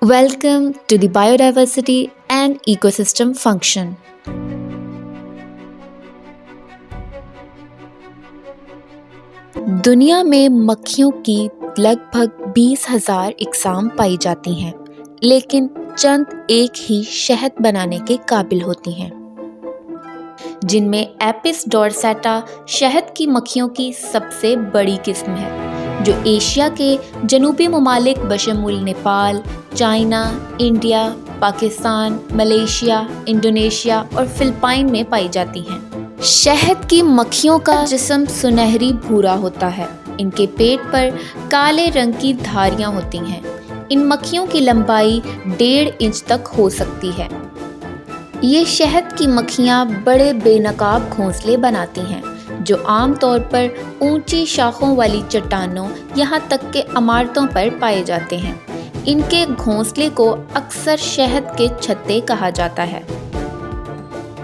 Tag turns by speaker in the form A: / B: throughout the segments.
A: Welcome to the Biodiversity and Ecosystem Function. दुनिया में मक्खियों की लगभग 20,000 इकसाम पाई जाती हैं, लेकिन चंद एक ही शहद बनाने के काबिल होती हैं, जिनमें एपिस डोरसाटा शहद की मक्खियों की सबसे बड़ी किस्म है, जो एशिया के जनूबी ममालिक बशमूल Nepal, China, India, Pakistan, Malaysia, Indonesia और फिलिपाइन में पाई जाती हैं। शहद की मक्खियों का जिस्म सुनहरी भूरा होता है। इनके पेट पर काले रंग की धारियां होती हैं। इन मक्खियों की लंबाई 1.5 इंच तक हो सकती है। ये शहद की मक्खियां बड़े बेनकाब घोंसले बनाती हैं, जो आमतौर पर ऊंची शाखों वाली चट्टानों यहाँ तक के इमारतों पर पाए जाते हैं। इनके घोंसले को अक्सर शहद के छत्ते कहा जाता है।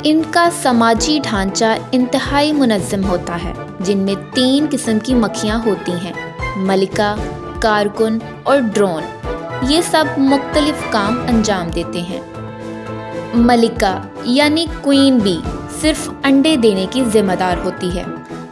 A: इनका समाजी ढांचा इंतहाई मुनज़्ज़म होता है, जिनमें 3 किस्म की मक्खियाँ होती हैं: मलिका, कारकुन और ड्रोन। ये सब मुख्तलिफ काम अंजाम देते हैं। मलिका यानी क्वीन बी सिर्फ अंडे देने की जिम्मेदार होती है,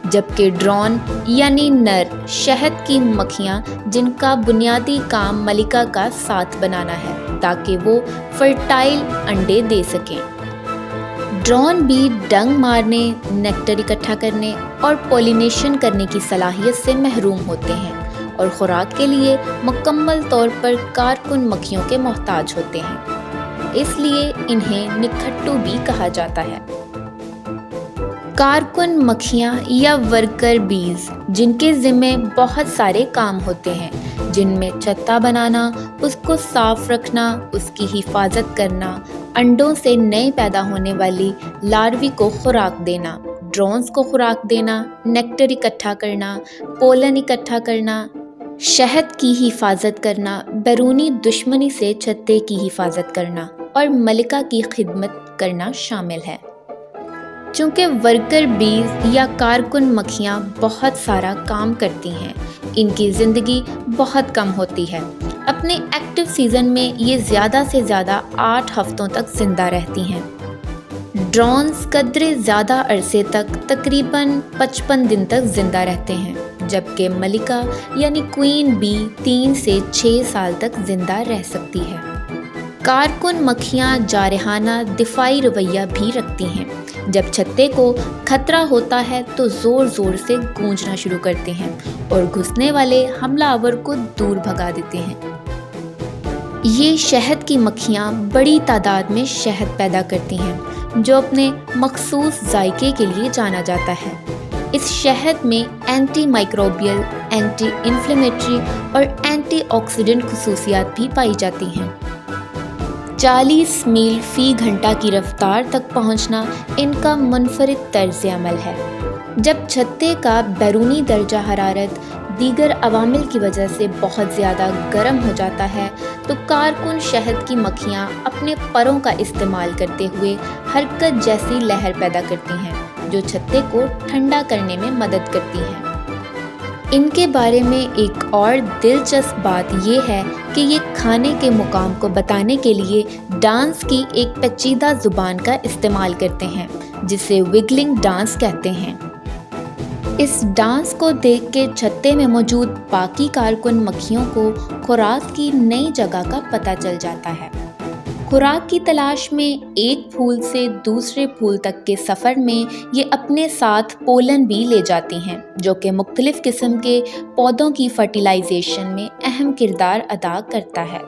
A: जबकि ड्रोन यानी नर शहद की मक्खियाँ जिनका बुनियादी काम मलिका का साथ बनाना है ताकि वो फर्टाइल अंडे दे सकें। ड्रोन भी डंग मारने, नेक्टर इकट्ठा करने और पॉलिनेशन करने की सलाहियत से महरूम होते हैं और खुराक के लिए मुकम्मल तौर पर कारकुन मक्खियों के मोहताज होते हैं। इसलिए इन्हें निखट्टू भी कहा जाता है। कारकुन मक्खियाँ या वर्कर बीज, जिनके ज़िम्मे बहुत सारे काम होते हैं, जिनमें छत्ता बनाना, उसको साफ रखना, उसकी हिफाजत करना, अंडों से नए पैदा होने वाली लार्वी को खुराक देना, ड्रोन्स को खुराक देना, नेक्टर इकट्ठा करना, पोलन इकट्ठा करना, शहद की हिफाजत करना, बैरूनी दुश्मनी से छत्ते की हिफाजत करना और मलिका की खिदमत करना शामिल है। चूँकि वर्कर बीज या कारकुन मक्खियाँ बहुत सारा काम करती हैं, इनकी ज़िंदगी बहुत कम होती है। अपने एक्टिव सीज़न में ये ज़्यादा से ज़्यादा 8 हफ्तों तक ज़िंदा रहती हैं। ड्रोन्स कदरे ज़्यादा अरसे तक तकरीबन 55 दिन तक ज़िंदा रहते हैं, जबकि मलिका यानी क्वीन बी 3 से 6 साल तक ज़िंदा रह सकती है। कारकुन मक्खियाँ जारहाना दिफाई रवैया भी रखती हैं। जब छत्ते को खतरा होता है तो ज़ोर ज़ोर से गूंजना शुरू करते हैं और घुसने वाले हमलावर को दूर भगा देते हैं। ये शहद की मक्खियाँ बड़ी तादाद में शहद पैदा करती हैं, जो अपने मखसूस जायके के लिए जाना जाता है। इस शहद में एंटी माइक्रोबियल, एंटी इन्फ्लेमेटरी और एंटी ऑक्सीडेंट खुसूसियात भी पाई जाती हैं। 40 मील फ़ी घंटा की रफ्तार तक पहुंचना इनका मुनफरिद तर्ज अमल है। जब छत्ते का बैरूनी दर्जा हरारत दीगर अवामिल की वजह से बहुत ज़्यादा गर्म हो जाता है, तो कारकुन शहद की मक्खियाँ अपने परों का इस्तेमाल करते हुए हरकत जैसी लहर पैदा करती हैं, जो छत्ते को ठंडा करने में मदद करती हैं। इनके बारे में एक और दिलचस्प बात यह है कि ये खाने के मुकाम को बताने के लिए डांस की एक पेचीदा ज़ुबान का इस्तेमाल करते हैं, जिसे विगलिंग डांस कहते हैं। इस डांस को देख के छत्ते में मौजूद बाकी कारकुन मक्खियों को खुराक की नई जगह का पता चल जाता है। खुराक की तलाश में एक फूल से दूसरे फूल तक के सफ़र में ये अपने साथ पोलन भी ले जाती हैं, जो कि मुख्तलिफ़ किस्म के पौधों की फर्टिलाइजेशन में अहम किरदार अदा करता है।